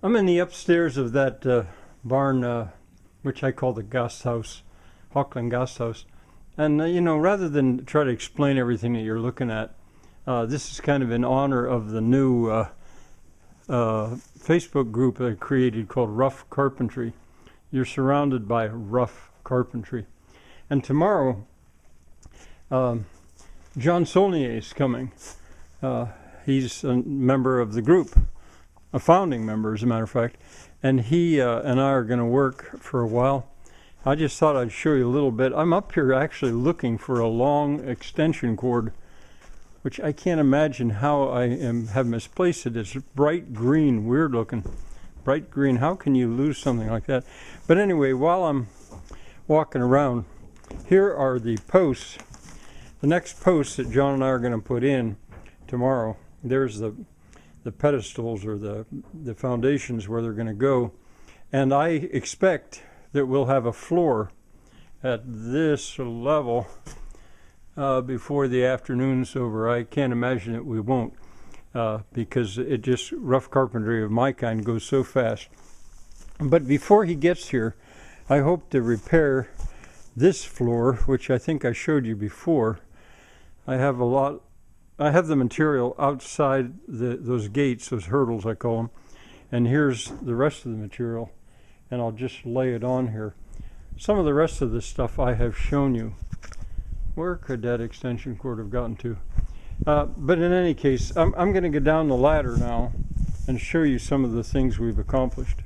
I'm in the upstairs of that barn, which I call the Gast House, Hawkland Gast House. And, rather than try to explain everything that you're looking at, this is kind of in honor of the new Facebook group that I created called Rough Carpentry. You're surrounded by rough carpentry. And tomorrow, John Soulnier is coming. He's a member of the group, a founding member, as a matter of fact. And he and I are going to work for a while. I just thought I'd show you a little bit. I'm up here actually looking for a long extension cord, which I can't imagine how I have misplaced it. It's bright green, weird looking. Bright green. How can you lose something like that? But anyway, while I'm walking around, here are the posts. The next posts that John and I are going to put in tomorrow. There's the pedestals or the foundations where they're going to go. And I expect that we'll have a floor at this level before the afternoon's over. I can't imagine that we won't because it just, rough carpentry of my kind goes so fast. But before he gets here, I hope to repair this floor, which I think I showed you before. I have the material outside those gates, those hurdles I call them, and here's the rest of the material, and I'll just lay it on here. Some of the rest of this stuff I have shown you. Where could that extension cord have gotten to? But in any case, I'm going to go down the ladder now and show you some of the things we've accomplished.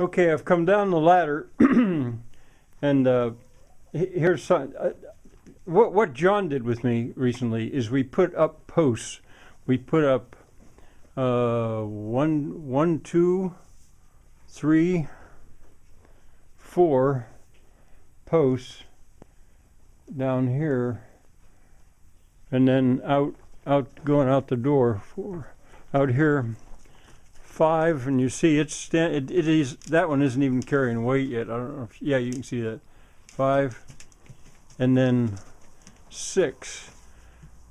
Okay, I've come down the ladder, and here's some. What John did with me recently is we put up posts. We put up 1, 2, 3, 4 posts down here, and then going out the door 4, out here 5, and you see it is, that one isn't even carrying weight yet. I don't know if, yeah, you can see that. 5, and then 6.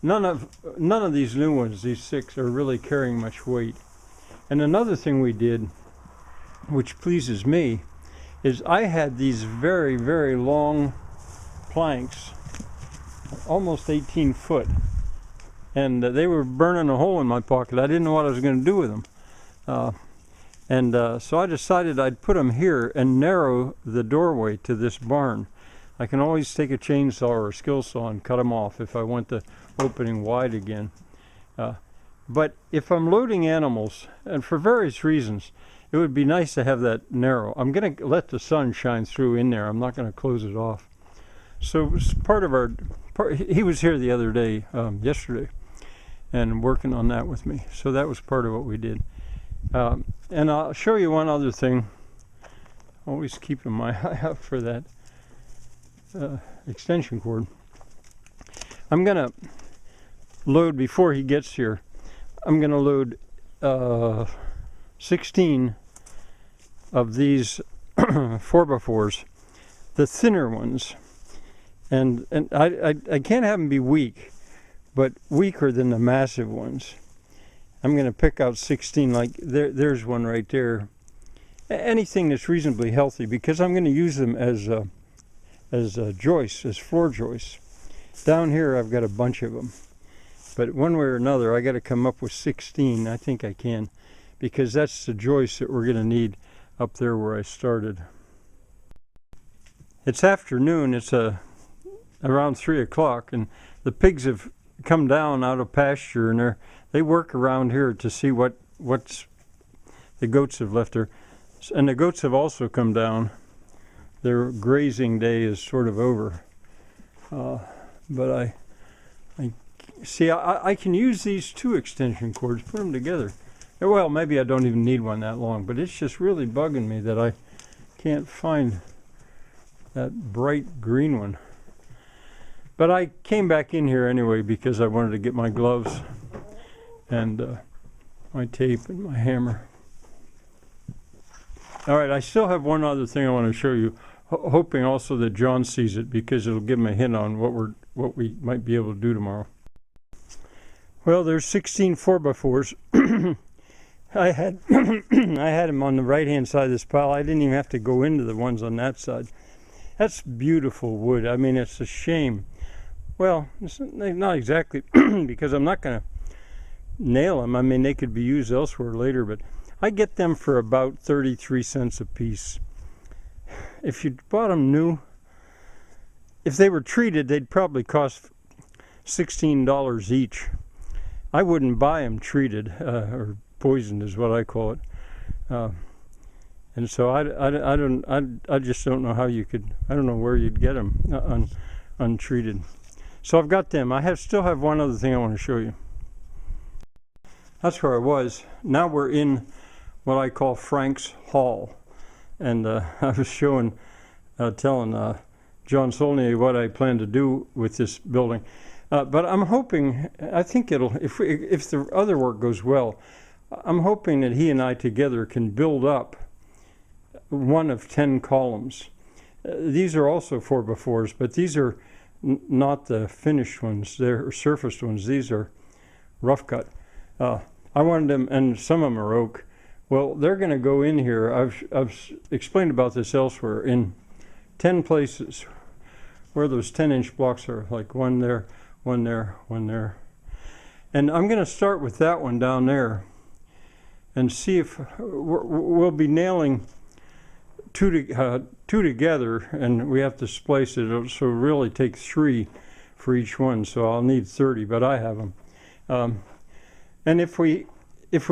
None of these new ones, these 6, are really carrying much weight. And another thing we did, which pleases me, is I had these very, very long planks, almost 18 foot, and they were burning a hole in my pocket. I didn't know what I was going to do with them. So I decided I'd put them here and narrow the doorway to this barn. I can always take a chainsaw or a skill saw and cut them off if I want the opening wide again. But if I'm loading animals, and for various reasons, it would be nice to have that narrow. I'm going to let the sun shine through in there. I'm not going to close it off. So part of our, he was here the other day, yesterday, and working on that with me. So that was part of what we did. And I'll show you one other thing. Always keeping my eye out for that extension cord. I'm going to load, before he gets here, I'm going to load 16 of these 4x4s, the thinner ones. And I can't have them be weak, but weaker than the massive ones. I'm going to pick out 16, like there's one right there. Anything that's reasonably healthy, because I'm going to use them as joists, as floor joists. Down here I've got a bunch of them. But one way or another, I got to come up with 16. I think I can, because that's the joist that we're going to need up there where I started. It's afternoon. It's around 3 o'clock, and the pigs have come down out of pasture, and they work around here to see what's the goats have left there. And the goats have also come down. Their grazing day is sort of over. But I see, I can use these 2 extension cords, put them together. Well, maybe I don't even need one that long, but it's just really bugging me that I can't find that bright green one. But I came back in here anyway because I wanted to get my gloves and my tape and my hammer. All right, I still have one other thing I want to show you, hoping also that John sees it, because it'll give him a hint on what we might be able to do tomorrow. Well, there's 16 4x4s I had I had them on the right hand side of this pile. I didn't even have to go into the ones on that side. That's beautiful wood. I mean, it's a shame. Well, it's not exactly because I'm not going to nail them. I mean, they could be used elsewhere later, but I get them for about 33 cents a piece. If you bought them new, if they were treated, they'd probably cost $16 each. I wouldn't buy them treated, or poisoned is what I call it. And so I just don't know how you could, I don't know where you'd get them untreated. So I've got them. Still have one other thing I want to show you. That's where I was. Now we're in what I call Frank's Hall. And I was telling John Soulnier what I plan to do with this building. But I'm hoping, I think if the other work goes well, I'm hoping that he and I together can build up one of 10 columns. These are also 4x4s, but these are not the finished ones. They're surfaced ones. These are rough cut. I wanted them, and some of them are oak. Well, they're going to go in here. I've explained about this elsewhere, in 10 places where those 10-inch blocks are, like one there, one there, one there. And I'm going to start with that one down there and see if we'll be nailing two together, and we have to splice it, so really take 3 for each one, so I'll need 30, but I have them. And if we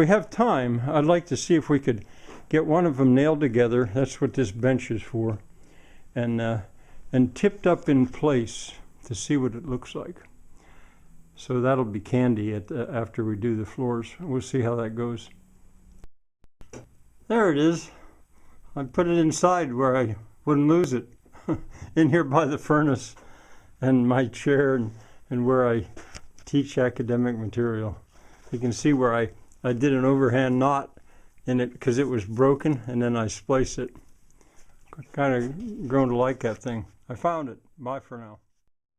have time, I'd like to see if we could get one of them nailed together. That's what this bench is for, and tipped up in place to see what it looks like. So that'll be candy after we do the floors. We'll see how that goes. There it is. I put it inside where I wouldn't lose it, in here by the furnace and my chair and where I teach academic material. You can see where I did an overhand knot in it because it was broken, and then I spliced it. Kind of grown to like that thing. I found it. Bye for now.